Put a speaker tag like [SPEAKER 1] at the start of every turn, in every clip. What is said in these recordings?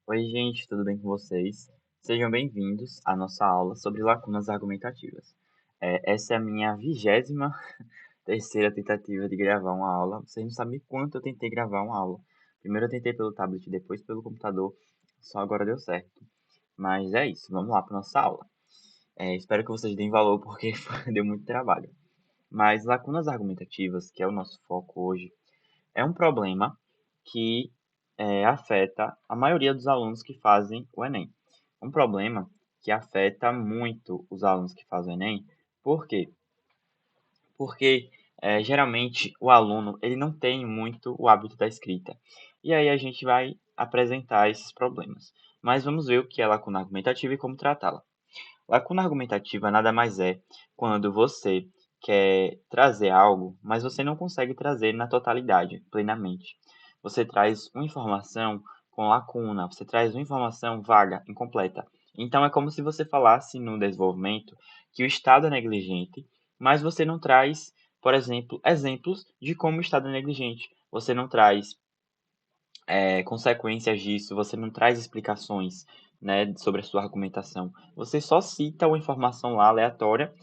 [SPEAKER 1] Oi, gente, tudo bem com vocês? Sejam bem-vindos à nossa aula sobre lacunas argumentativas. Essa é a minha 23ª tentativa de gravar uma aula. Vocês não sabem quanto eu tentei gravar uma aula. Primeiro eu tentei pelo tablet, depois pelo computador, só agora deu certo. Mas é isso, vamos lá para nossa aula. Espero que vocês deem valor porque deu muito trabalho. Mas lacunas argumentativas, que é o nosso foco hoje, é um problema que afeta a maioria dos alunos que fazem o Enem. Um problema que afeta muito os alunos que fazem o Enem. Por quê? Porque geralmente o aluno ele não tem muito o hábito da escrita. E aí a gente vai apresentar esses problemas. Mas vamos ver o que é lacuna argumentativa e como tratá-la. Lacuna argumentativa nada mais é quando você quer trazer algo, mas você não consegue trazer na totalidade, plenamente. Você traz uma informação com lacuna, você traz uma informação vaga, incompleta. Então é como se você falasse no desenvolvimento que o Estado é negligente, mas você não traz, por exemplo, exemplos de como o Estado é negligente. Você não traz consequências disso, você não traz explicações, né, sobre a sua argumentação. Você só cita uma informação lá aleatória,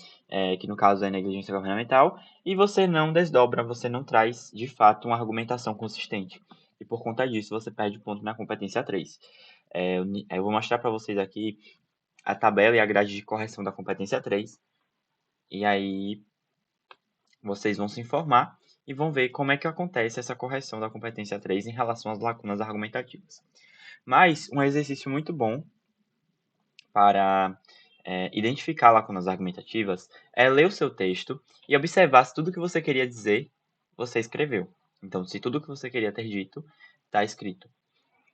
[SPEAKER 1] que no caso é negligência governamental, e você não desdobra, você não traz de fato uma argumentação consistente. E por conta disso você perde ponto na competência 3. Eu vou mostrar para vocês aqui a tabela e a grade de correção da competência 3. E aí vocês vão se informar e vão ver como é que acontece essa correção da competência 3 em relação às lacunas argumentativas. Mas um exercício muito bom para identificar lacunas argumentativas é ler o seu texto e observar se tudo que você queria dizer você escreveu. Então, se tudo que você queria ter dito está escrito,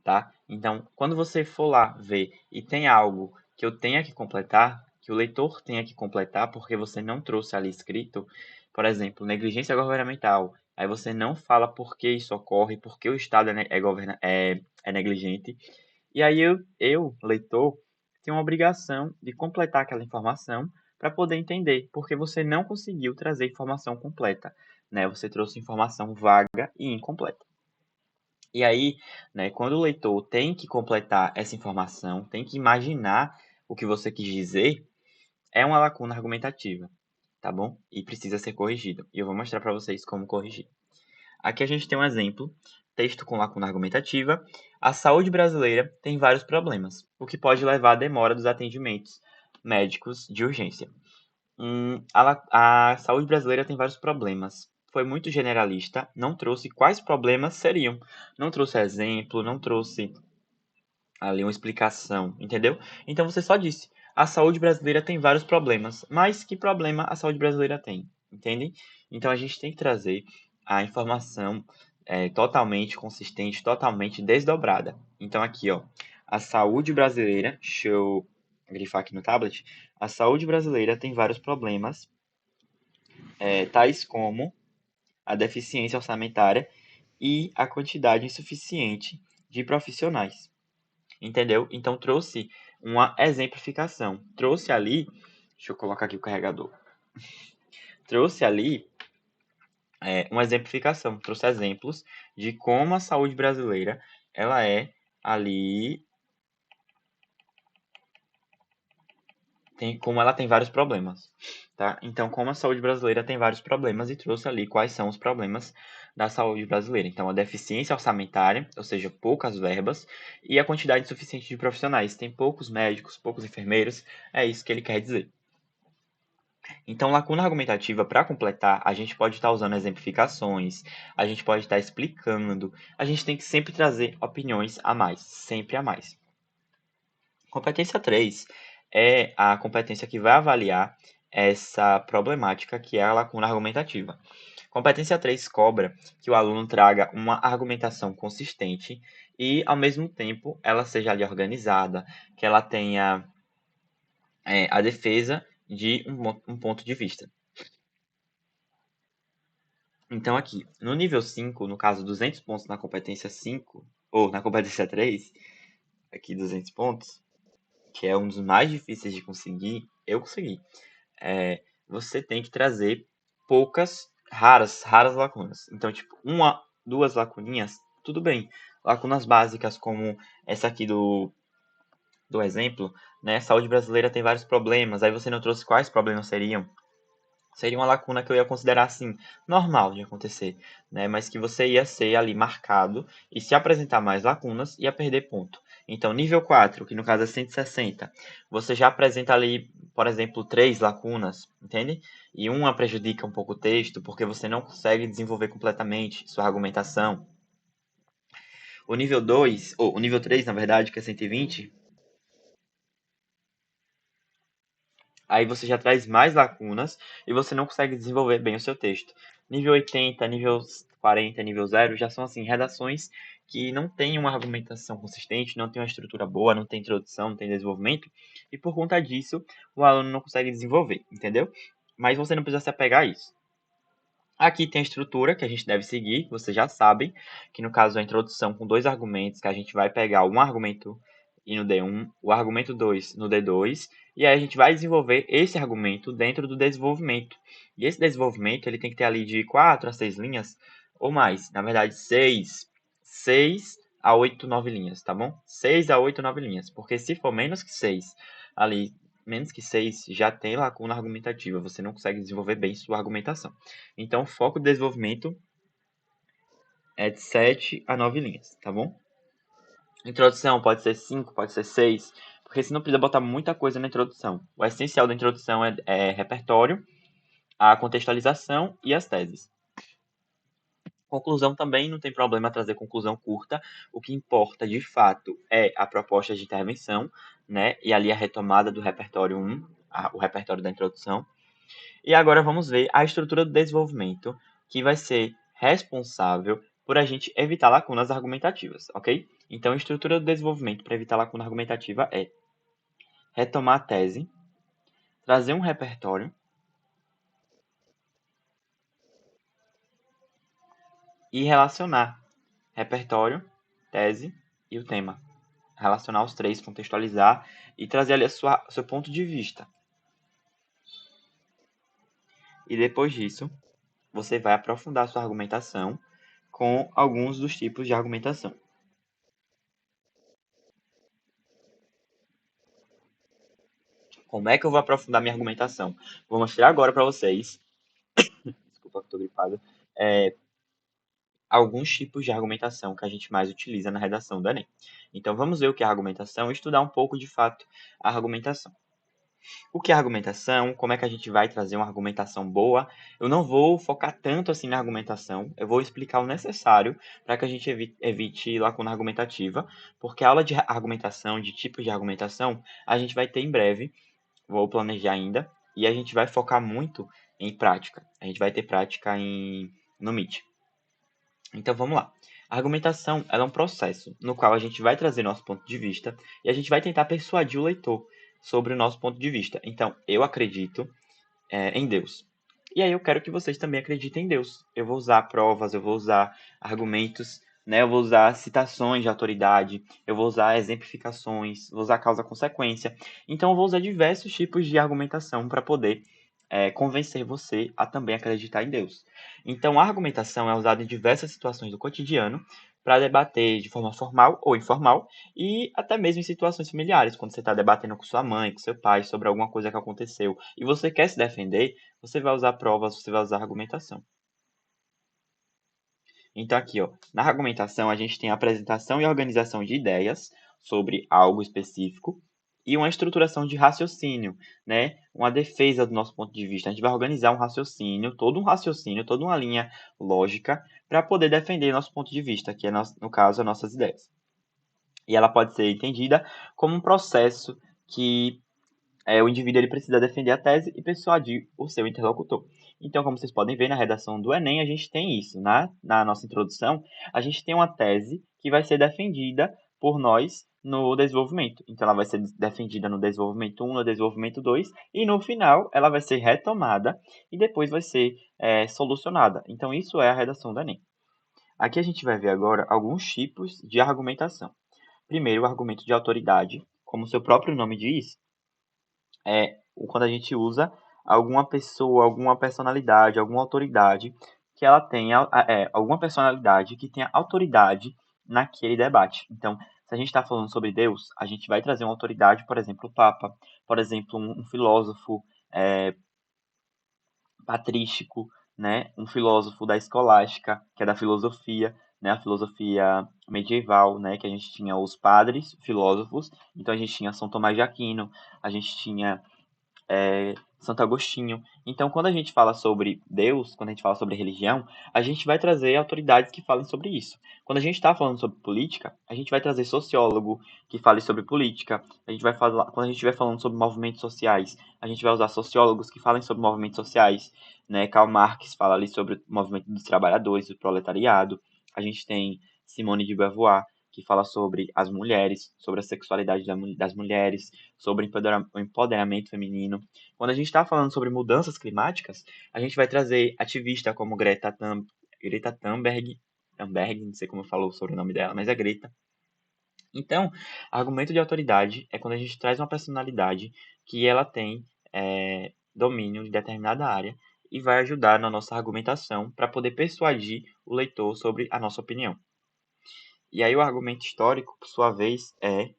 [SPEAKER 1] tá? Então, quando você for lá ver e tem algo que eu tenha que completar, que o leitor tenha que completar porque você não trouxe ali escrito, por exemplo, negligência governamental, aí você não fala por que isso ocorre, por que o Estado é negligente, e aí leitor, tenho uma obrigação de completar aquela informação para poder entender, porque você não conseguiu trazer informação completa, né? Você trouxe informação vaga e incompleta. E aí, né, quando o leitor tem que completar essa informação, tem que imaginar o que você quis dizer, é uma lacuna argumentativa, tá bom? E precisa ser corrigido. E eu vou mostrar para vocês como corrigir. Aqui a gente tem um exemplo, texto com lacuna argumentativa. A saúde brasileira tem vários problemas, o que pode levar à demora dos atendimentos médicos de urgência. A saúde brasileira tem vários problemas. Foi muito generalista, não trouxe quais problemas seriam. Não trouxe exemplo, não trouxe ali uma explicação, entendeu? Então você só disse: a saúde brasileira tem vários problemas, mas que problema a saúde brasileira tem? Entendem? Então a gente tem que trazer a informação totalmente consistente, totalmente desdobrada. Então aqui, ó, a saúde brasileira, deixa eu grifar aqui no tablet, a saúde brasileira tem vários problemas, tais como a deficiência orçamentária e a quantidade insuficiente de profissionais. Entendeu? Então trouxe uma exemplificação. Trouxe ali, deixa eu colocar aqui o carregador. Trouxe ali uma exemplificação, trouxe exemplos de como a saúde brasileira ela é ali como ela tem vários problemas, tá? Então, como a saúde brasileira tem vários problemas e trouxe ali quais são os problemas da saúde brasileira. Então, a deficiência orçamentária, ou seja, poucas verbas, e a quantidade insuficiente de profissionais. Tem poucos médicos, poucos enfermeiros, é isso que ele quer dizer. Então, lacuna argumentativa, para completar, a gente pode estar usando exemplificações, a gente pode estar explicando, a gente tem que sempre trazer opiniões a mais, sempre a mais. Competência 3 é a competência que vai avaliar essa problemática que é a lacuna argumentativa. Competência 3 cobra que o aluno traga uma argumentação consistente e, ao mesmo tempo, ela seja ali organizada, que ela tenha a defesa de um ponto de vista. Então, aqui, no nível 5, no caso 200 pontos na competência 5, ou na competência 3, aqui 200 pontos, que é um dos mais difíceis de conseguir, eu consegui. Você tem que trazer poucas, raras lacunas. Então, tipo, uma, duas lacuninhas, tudo bem. Lacunas básicas como essa aqui do exemplo, né? Saúde brasileira tem vários problemas, aí você não trouxe quais problemas seriam? Seria uma lacuna que eu ia considerar assim, normal de acontecer, né? Mas que você ia ser ali marcado e se apresentar mais lacunas, ia perder ponto. Então, nível 4, que no caso é 160, você já apresenta ali, por exemplo, 3 lacunas, entende? E uma prejudica um pouco o texto, porque você não consegue desenvolver completamente sua argumentação. O nível 2, ou o nível 3, na verdade, que é 120, aí você já traz mais lacunas e você não consegue desenvolver bem o seu texto. Nível 80, nível 40, nível 0 já são assim redações que não têm uma argumentação consistente, não tem uma estrutura boa, não tem introdução, não tem desenvolvimento, e por conta disso o aluno não consegue desenvolver, entendeu? Mas você não precisa se apegar a isso. Aqui tem a estrutura que a gente deve seguir, vocês já sabem, que no caso é a introdução com 2 argumentos, que a gente vai pegar um argumento e no D1, o argumento 2 no D2, e aí a gente vai desenvolver esse argumento dentro do desenvolvimento. E esse desenvolvimento ele tem que ter ali de 4 a 6 linhas ou mais, na verdade 6 a 8, 9 linhas, tá bom? 6 a 8, 9 linhas, porque se for menos que 6 ali, menos que 6 já tem lacuna argumentativa, você não consegue desenvolver bem sua argumentação. Então, o foco do desenvolvimento é de 7 a 9 linhas, tá bom? Introdução pode ser 5, pode ser 6, porque você não precisa botar muita coisa na introdução. O essencial da introdução é repertório, a contextualização e as teses. Conclusão também não tem problema trazer conclusão curta. O que importa de fato é a proposta de intervenção, né? E ali a retomada do repertório 1, o repertório da introdução. E agora vamos ver a estrutura do desenvolvimento, que vai ser responsável por a gente evitar lacunas argumentativas, ok? Então, a estrutura do desenvolvimento para evitar lacuna argumentativa é retomar a tese, trazer um repertório e relacionar repertório, tese e o tema. Relacionar os três, contextualizar e trazer ali seu ponto de vista. E depois disso, você vai aprofundar sua argumentação com alguns dos tipos de argumentação. Como é que eu vou aprofundar minha argumentação? Vou mostrar agora para vocês, desculpa que estou gripado, alguns tipos de argumentação que a gente mais utiliza na redação do Enem. Então vamos ver o que é argumentação e estudar um pouco de fato a argumentação. O que é argumentação? Como é que a gente vai trazer uma argumentação boa? Eu não vou focar tanto assim na argumentação, eu vou explicar o necessário para que a gente evite lacuna argumentativa, porque a aula de argumentação, de tipos de argumentação, a gente vai ter em breve, vou planejar ainda, e a gente vai focar muito em prática. A gente vai ter prática no Meet. Então vamos lá. A argumentação ela é um processo no qual a gente vai trazer nosso ponto de vista e a gente vai tentar persuadir o leitor sobre o nosso ponto de vista. Então, eu acredito em Deus. E aí eu quero que vocês também acreditem em Deus. Eu vou usar provas, eu vou usar argumentos, né? Eu vou usar citações de autoridade, eu vou usar exemplificações, vou usar causa-consequência. Então eu vou usar diversos tipos de argumentação para poder convencer você a também acreditar em Deus. Então a argumentação é usada em diversas situações do cotidiano para debater de forma formal ou informal e até mesmo em situações familiares, quando você está debatendo com sua mãe, com seu pai sobre alguma coisa que aconteceu e você quer se defender, você vai usar provas, você vai usar argumentação. Então aqui, ó, na argumentação a gente tem a apresentação e organização de ideias sobre algo específico e uma estruturação de raciocínio, né? Uma defesa do nosso ponto de vista. A gente vai organizar um raciocínio, toda uma linha lógica para poder defender nosso ponto de vista, que é no caso as nossas ideias. E ela pode ser entendida como um processo que o indivíduo ele precisa defender a tese e persuadir o seu interlocutor. Então, como vocês podem ver na redação do Enem, a gente tem isso. Na nossa introdução, a gente tem uma tese que vai ser defendida por nós no desenvolvimento. Então, ela vai ser defendida no desenvolvimento 1, no desenvolvimento 2, e no final ela vai ser retomada e depois vai ser solucionada. Então, isso é a redação do Enem. Aqui a gente vai ver agora alguns tipos de argumentação. Primeiro, o argumento de autoridade. Como seu próprio nome diz, quando a gente usa alguma pessoa, alguma personalidade, alguma autoridade que ela tenha alguma personalidade que tenha autoridade naquele debate. Então, se a gente está falando sobre Deus, a gente vai trazer uma autoridade, por exemplo, o Papa, por exemplo, um filósofo patrístico, né? Um filósofo da escolástica, que é da filosofia, né? A filosofia medieval, né? Que a gente tinha os padres filósofos, então a gente tinha São Tomás de Aquino, a gente tinha Santo Agostinho. Então, quando a gente fala sobre Deus, quando a gente fala sobre religião, a gente vai trazer autoridades que falem sobre isso. Quando a gente está falando sobre política, a gente vai trazer sociólogo que fale sobre política. A gente vai falar, quando a gente estiver falando sobre movimentos sociais, a gente vai usar sociólogos que falem sobre movimentos sociais. Né? Karl Marx fala ali sobre o movimento dos trabalhadores, do proletariado. A gente tem Simone de Beauvoir, que fala sobre as mulheres, sobre a sexualidade das mulheres, sobre o empoderamento feminino. Quando a gente está falando sobre mudanças climáticas, a gente vai trazer ativista como Greta Thunberg, não sei como eu falo sobre o nome dela, mas é Greta. Então, argumento de autoridade é quando a gente traz uma personalidade que ela tem domínio de determinada área e vai ajudar na nossa argumentação para poder persuadir o leitor sobre a nossa opinião. E aí o argumento histórico, por sua vez, é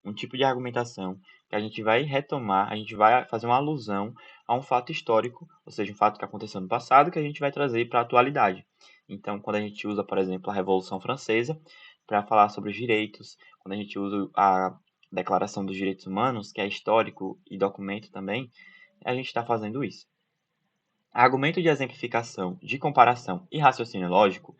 [SPEAKER 1] um tipo de argumentação que a gente vai retomar, a gente vai fazer uma alusão a um fato histórico, ou seja, um fato que aconteceu no passado, que a gente vai trazer para a atualidade. Então, quando a gente usa, por exemplo, a Revolução Francesa para falar sobre os direitos, quando a gente usa a Declaração dos Direitos Humanos, que é histórico e documento também, a gente está fazendo isso. Argumento de exemplificação, de comparação e raciocínio lógico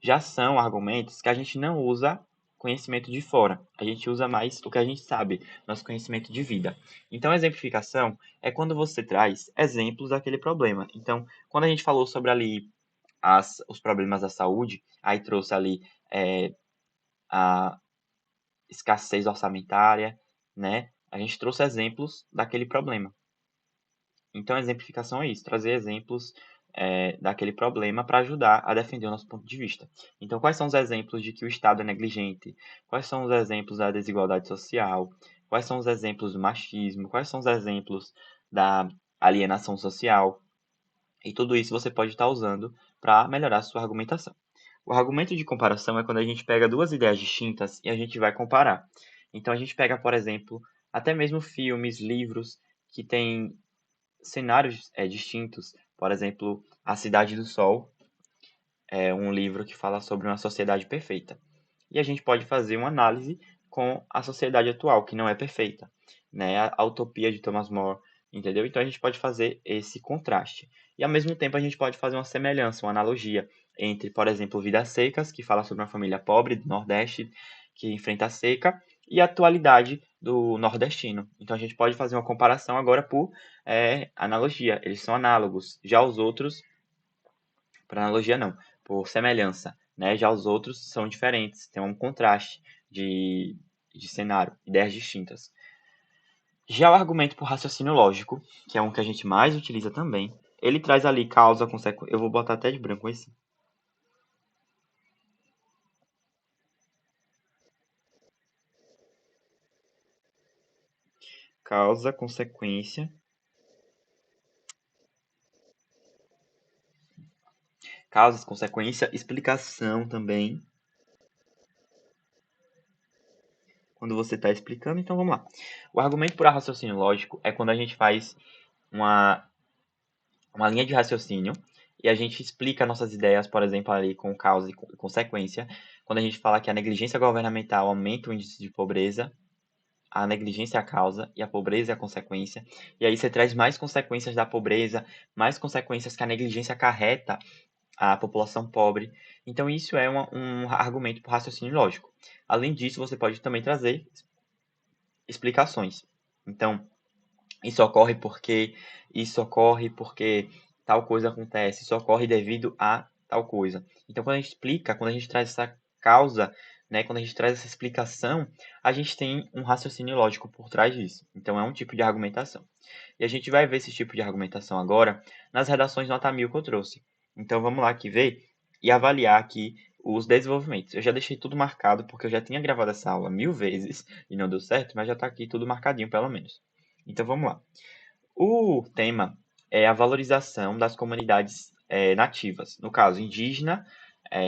[SPEAKER 1] já são argumentos que a gente não usa conhecimento de fora. A gente usa mais o que a gente sabe, nosso conhecimento de vida. Então, exemplificação é quando você traz exemplos daquele problema. Então, quando a gente falou sobre ali os problemas da saúde, aí trouxe ali a escassez orçamentária, né? A gente trouxe exemplos daquele problema. Então, a exemplificação é isso, trazer exemplos daquele problema para ajudar a defender o nosso ponto de vista. Então, quais são os exemplos de que o Estado é negligente? Quais são os exemplos da desigualdade social? Quais são os exemplos do machismo? Quais são os exemplos da alienação social? E tudo isso você pode estar usando para melhorar a sua argumentação. O argumento de comparação é quando a gente pega duas ideias distintas e a gente vai comparar. Então, a gente pega, por exemplo, até mesmo filmes, livros que têm cenários distintos. Por exemplo, A Cidade do Sol é um livro que fala sobre uma sociedade perfeita. E a gente pode fazer uma análise com a sociedade atual, que não é perfeita, né? A utopia de Thomas More, entendeu? Então a gente pode fazer esse contraste. E ao mesmo tempo a gente pode fazer uma semelhança, uma analogia entre, por exemplo, Vidas Secas, que fala sobre uma família pobre do Nordeste que enfrenta a seca, e a atualidade do nordestino. Então a gente pode fazer uma comparação agora por analogia. Eles são análogos. Já os outros, por analogia não, por semelhança, né? Já os outros são diferentes, tem um contraste de cenário, ideias distintas. Já o argumento por raciocínio lógico, que é um que a gente mais utiliza também, ele traz ali causa, consequência. Eu vou botar até de branco esse. Causa, consequência. Causas, consequência, explicação também. Quando você está explicando, então vamos lá. O argumento por raciocínio lógico é quando a gente faz uma linha de raciocínio e a gente explica nossas ideias, por exemplo, ali com causa e consequência. Quando a gente fala que a negligência governamental aumenta o índice de pobreza, a negligência é a causa e a pobreza é a consequência. E aí você traz mais consequências da pobreza, mais consequências que a negligência acarreta à população pobre. Então isso é um argumento por raciocínio lógico. Além disso, você pode também trazer explicações. Então, isso ocorre porque tal coisa acontece, isso ocorre devido a tal coisa. Então, quando a gente explica, quando a gente traz essa causa, né, quando a gente traz essa explicação, a gente tem um raciocínio lógico por trás disso. Então, é um tipo de argumentação. E a gente vai ver esse tipo de argumentação agora nas redações nota 1000 que eu trouxe. Então, vamos lá aqui ver e avaliar aqui os desenvolvimentos. Eu já deixei tudo marcado porque eu já tinha gravado essa aula 1000 vezes e não deu certo, mas já está aqui tudo marcadinho pelo menos. Então vamos lá. O tema é a valorização das comunidades nativas, no caso indígena,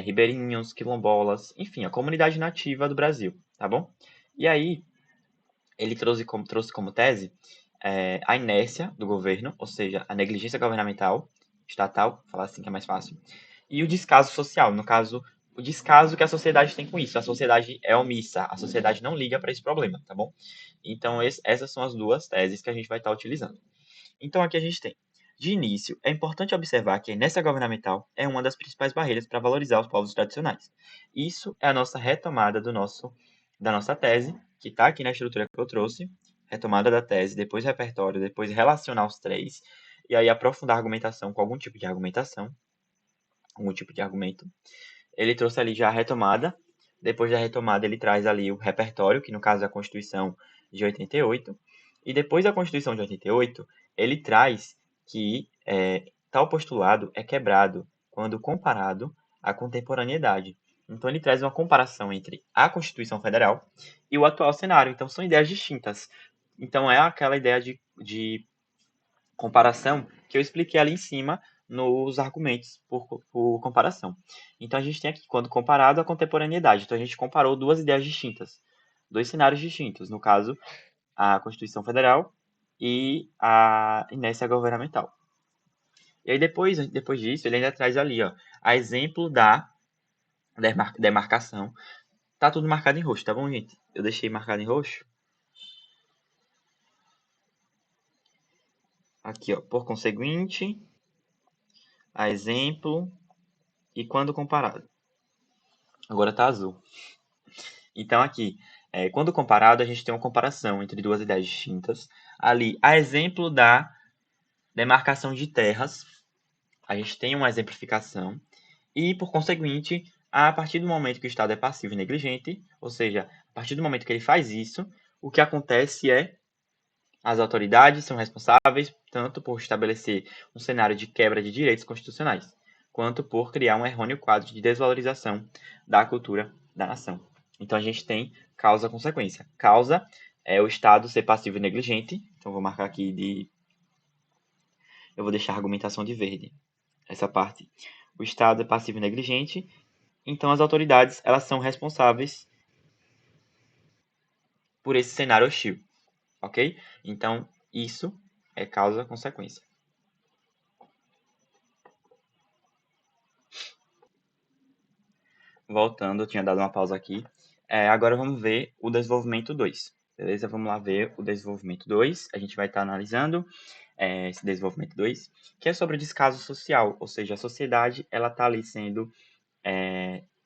[SPEAKER 1] ribeirinhos, quilombolas, enfim, a comunidade nativa do Brasil, tá bom? E aí, ele trouxe como tese a inércia do governo, ou seja, a negligência governamental, estatal, falar assim que é mais fácil, e o descaso social, no caso, o descaso que a sociedade tem com isso. A sociedade é omissa, a sociedade não liga para esse problema, tá bom? Então, essas são as duas teses que a gente vai estar utilizando. Então, aqui a gente tem. De início, é importante observar que a inércia governamental é uma das principais barreiras para valorizar os povos tradicionais. Isso é a nossa retomada da nossa tese, que está aqui na estrutura que eu trouxe, retomada da tese, depois repertório, depois relacionar os três, e aí aprofundar a argumentação com algum tipo de argumentação, algum tipo de argumento. Ele trouxe ali já a retomada, depois da retomada ele traz ali o repertório, que no caso é a Constituição de 88, e depois da Constituição de 88, ele traz que tal postulado é quebrado quando comparado à contemporaneidade. Então ele traz uma comparação entre a Constituição Federal e o atual cenário. Então são ideias distintas. Então é aquela ideia de comparação que eu expliquei ali em cima nos argumentos por comparação. Então a gente tem aqui, quando comparado à contemporaneidade, então a gente comparou duas ideias distintas, dois cenários distintos, no caso, a Constituição Federal e a inércia governamental. E aí depois disso, ele ainda traz ali, ó, a exemplo da demarcação. Tá tudo marcado em roxo, tá bom, gente? Eu deixei marcado em roxo. Aqui, ó, por conseguinte, a exemplo e quando comparado. Agora tá azul. Então, aqui, quando comparado, a gente tem uma comparação entre duas ideias distintas. Ali, a exemplo da demarcação de terras, a gente tem uma exemplificação. E, por conseguinte, a partir do momento que o Estado é passivo e negligente, ou seja, a partir do momento que ele faz isso, o que acontece é as autoridades são responsáveis tanto por estabelecer um cenário de quebra de direitos constitucionais, quanto por criar um errôneo quadro de desvalorização da cultura da nação. Então a gente tem causa-consequência. Causa é o Estado ser passivo e negligente. Então vou marcar aqui de. Eu vou deixar a argumentação de verde. Essa parte. O Estado é passivo e negligente. Então as autoridades elas são responsáveis por esse cenário hostil. Ok? Então isso é causa-consequência. Voltando, eu tinha dado uma pausa aqui. Agora vamos ver o desenvolvimento 2. Beleza? Vamos lá ver o desenvolvimento 2. A gente vai estar analisando esse desenvolvimento 2, que é sobre o descaso social, ou seja, a sociedade ela está ali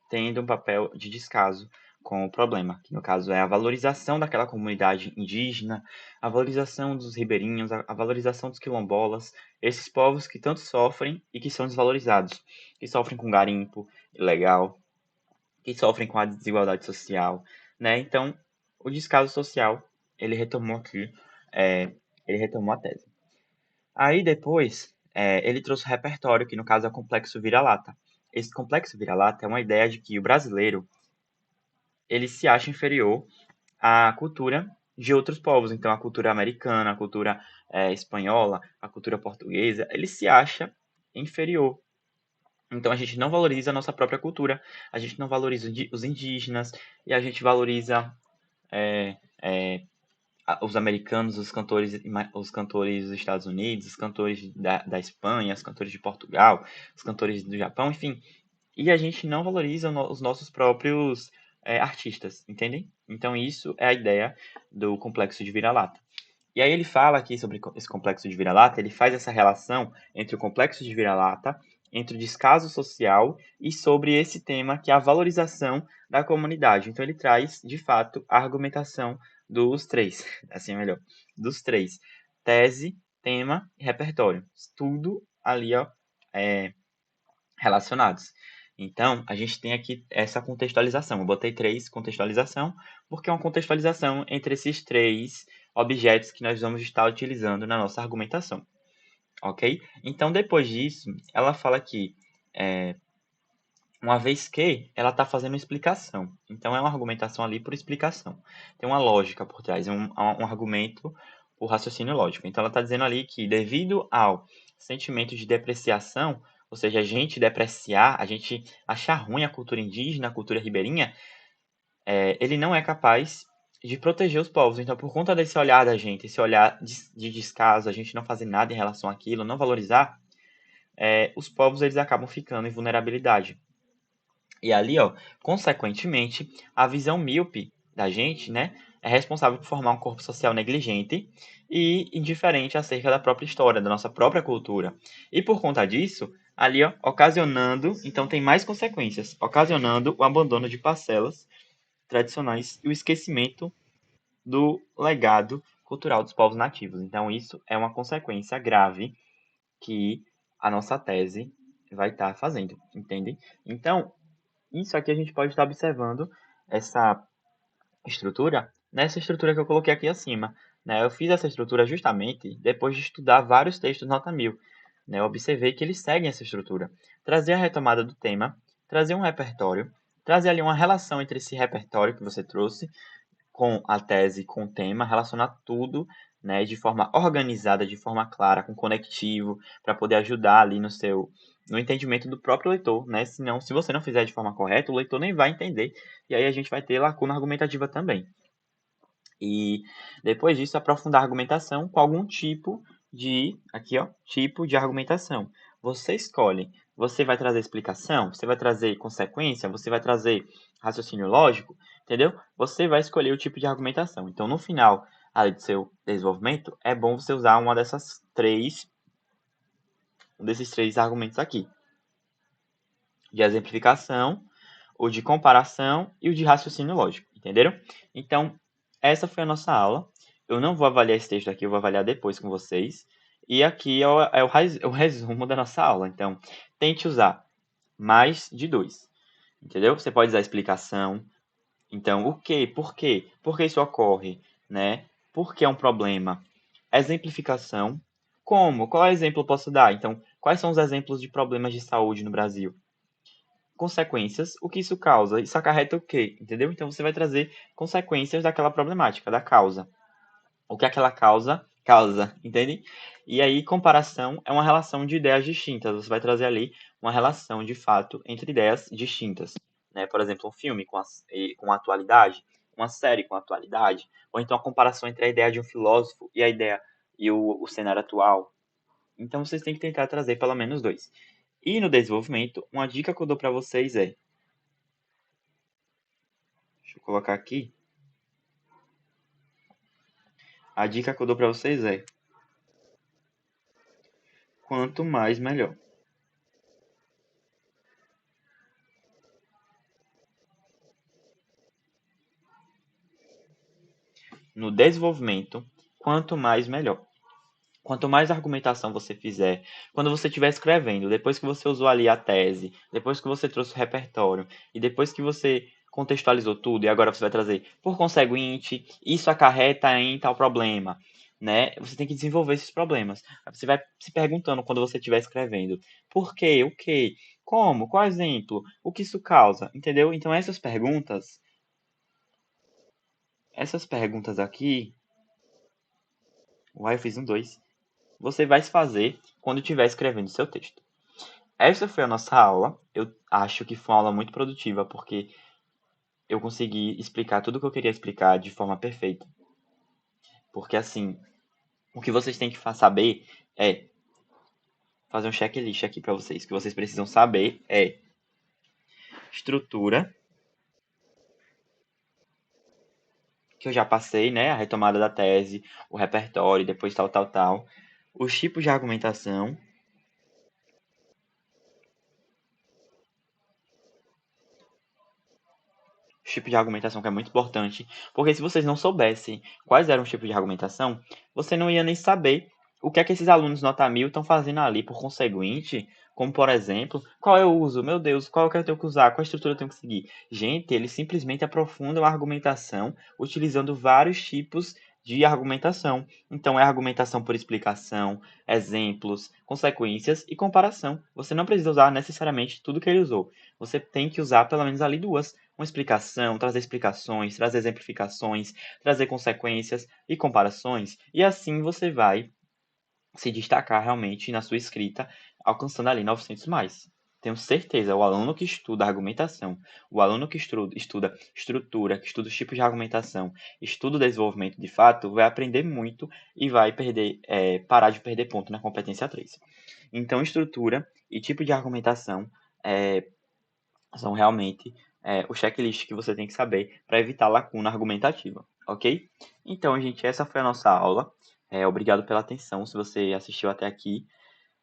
[SPEAKER 1] tendo um papel de descaso com o problema, que no caso é a valorização daquela comunidade indígena, a valorização dos ribeirinhos, a valorização dos quilombolas, esses povos que tanto sofrem e que são desvalorizados, que sofrem com garimpo ilegal, que sofrem com a desigualdade social, né? Então, o descaso social, ele retomou aqui, ele retomou a tese. Aí depois, ele trouxe o repertório, que no caso é o complexo vira-lata. Esse complexo vira-lata é uma ideia de que o brasileiro, ele se acha inferior à cultura de outros povos. Então, a cultura americana, a cultura espanhola, a cultura portuguesa, ele se acha inferior. Então a gente não valoriza a nossa própria cultura, a gente não valoriza os indígenas e a gente valoriza é, é, os americanos, os cantores dos Estados Unidos, os cantores da Espanha, os cantores de Portugal, os cantores do Japão, enfim. E a gente não valoriza os nossos próprios artistas, entendem? Então isso é a ideia do complexo de vira-lata. E aí ele fala aqui sobre esse complexo de vira-lata, ele faz essa relação entre o complexo de vira-lata, entre o descaso social e sobre esse tema que é a valorização da comunidade. Então ele traz, de fato, a argumentação dos três, assim é melhor, dos três. Tese, tema e repertório. Tudo ali, ó, relacionados. Então, a gente tem aqui essa contextualização. Eu botei 3 contextualização, porque é uma contextualização entre esses 3 objetos que nós vamos estar utilizando na nossa argumentação. Ok? Então, depois disso, ela fala que, uma vez que ela está fazendo uma explicação. Então, é uma argumentação ali por explicação. Tem uma lógica por trás, é um argumento por raciocínio lógico. Então, ela está dizendo ali que, devido ao sentimento de depreciação, ou seja, a gente depreciar, a gente achar ruim a cultura indígena, a cultura ribeirinha, ele não é capaz de proteger os povos. Então, por conta desse olhar da gente, esse olhar de descaso, a gente não fazer nada em relação àquilo, não valorizar, os povos eles acabam ficando em vulnerabilidade. E ali, ó, consequentemente, a visão míope da gente, né, é responsável por formar um corpo social negligente e indiferente acerca da própria história, da nossa própria cultura. E por conta disso, ali, ó, ocasionando, então tem mais consequências, ocasionando o abandono de parcelas tradicionais e o esquecimento do legado cultural dos povos nativos. Então, isso é uma consequência grave que a nossa tese vai estar fazendo, entende? Então, isso aqui a gente pode estar observando essa estrutura nessa estrutura que eu coloquei aqui acima. Né? Eu fiz essa estrutura justamente depois de estudar vários textos nota 1000. Né? Eu observei que eles seguem essa estrutura. Trazer a retomada do tema, trazer um repertório, trazer ali uma relação entre esse repertório que você trouxe com a tese, com o tema, relacionar tudo, né, de forma organizada, de forma clara, com conectivo, para poder ajudar ali no entendimento do próprio leitor, né? Senão, se você não fizer de forma correta, o leitor nem vai entender, e aí a gente vai ter lacuna argumentativa também. E depois disso, aprofundar a argumentação com algum tipo aqui ó, tipo de argumentação. Você escolhe, você vai trazer explicação, você vai trazer consequência, você vai trazer raciocínio lógico, entendeu? Você vai escolher o tipo de argumentação. Então, no final ali do seu desenvolvimento, é bom você usar um desses três argumentos aqui, de exemplificação, o de comparação e o de raciocínio lógico, entenderam? Então, essa foi a nossa aula. Eu não vou avaliar esse texto aqui, eu vou avaliar depois com vocês. E aqui é o resumo da nossa aula. Então, tente usar mais de dois, entendeu? Você pode usar explicação. Então, o que, por que isso ocorre, né? Por que é um problema? Exemplificação. Como? Qual exemplo eu posso dar? Então, quais são os exemplos de problemas de saúde no Brasil? Consequências, o que isso causa? Isso acarreta o quê? Entendeu? Então você vai trazer consequências daquela problemática, da causa. O que aquela causa, entende? E aí, comparação é uma relação de ideias distintas. Você vai trazer ali uma relação de fato entre ideias distintas. Né? Por exemplo, um filme com a atualidade, uma série com a atualidade, ou então a comparação entre a ideia de um filósofo e a ideia e o cenário atual. Então vocês têm que tentar trazer pelo menos dois. E no desenvolvimento, uma dica que eu dou para vocês deixa eu colocar aqui. A dica que eu dou para vocês é: quanto mais, melhor. No desenvolvimento, quanto mais, melhor. Quanto mais argumentação você fizer, quando você estiver escrevendo, depois que você usou ali a tese, depois que você trouxe o repertório, e depois que você contextualizou tudo, e agora você vai trazer, por conseguinte, isso acarreta em tal problema, né? Você tem que desenvolver esses problemas. Você vai se perguntando quando você estiver escrevendo, por quê, o quê, como, qual exemplo, o que isso causa, entendeu? Então essas perguntas aqui, uai, eu fiz um dois, você vai se fazer quando estiver escrevendo seu texto. Essa foi a nossa aula. Eu acho que foi uma aula muito produtiva, porque eu consegui explicar tudo o que eu queria explicar de forma perfeita. Porque, assim, o que vocês têm que saber é fazer um checklist aqui para vocês. O que vocês precisam saber é estrutura, que eu já passei, né? A retomada da tese, o repertório, depois tal, tal, tal. Os tipos de argumentação, tipo de argumentação que é muito importante, porque se vocês não soubessem quais eram os tipos de argumentação, você não ia nem saber o que é que esses alunos nota 1000 estão fazendo ali, por conseguinte, como por exemplo, qual eu uso, meu Deus, qual que eu tenho que usar, qual estrutura eu tenho que seguir. Gente, eles simplesmente aprofundam a argumentação utilizando vários tipos de argumentação. Então é argumentação por explicação, exemplos, consequências e comparação. Você não precisa usar necessariamente tudo que ele usou. Você tem que usar pelo menos ali duas: uma explicação, trazer explicações, trazer exemplificações, trazer consequências e comparações, e assim você vai se destacar realmente na sua escrita alcançando ali 900 mais. Tenho certeza, o aluno que estuda argumentação, o aluno que estuda estrutura, que estuda os tipos de argumentação, estuda o desenvolvimento de fato, vai aprender muito e vai parar de perder ponto na competência 3. Então, estrutura e tipo de argumentação são realmente o checklist que você tem que saber para evitar lacuna argumentativa, ok? Então, gente, essa foi a nossa aula. Obrigado pela atenção, se você assistiu até aqui.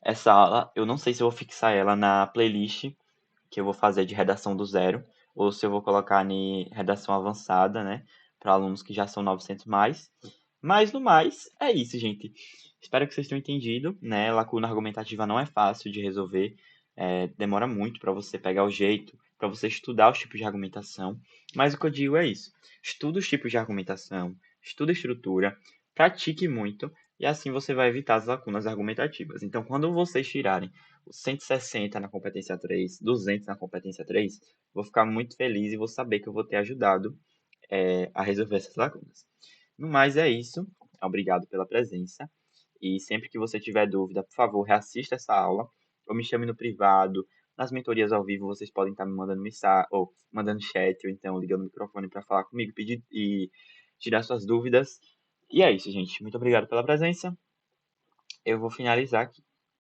[SPEAKER 1] Essa aula, eu não sei se eu vou fixar ela na playlist que eu vou fazer de redação do zero, ou se eu vou colocar em redação avançada, né, para alunos que já são 900 mais. Mas no mais, é isso, gente. Espero que vocês tenham entendido, né? Lacuna argumentativa não é fácil de resolver, demora muito para você pegar o jeito, para você estudar os tipos de argumentação. Mas o que eu digo é isso: estuda os tipos de argumentação, estuda a estrutura, pratique muito, e assim você vai evitar as lacunas argumentativas. Então, quando vocês tirarem os 160 na competência 3, 200 na competência 3, vou ficar muito feliz e vou saber que eu vou ter ajudado a resolver essas lacunas. No mais, é isso. Obrigado pela presença. E sempre que você tiver dúvida, por favor, reassista essa aula ou me chame no privado. Nas mentorias ao vivo, vocês podem estar me mandando mensagem, ou mandando chat, ou então ligando o microfone para falar comigo, pedir e tirar suas dúvidas. E é isso, gente. Muito obrigado pela presença. Eu vou finalizar aqui.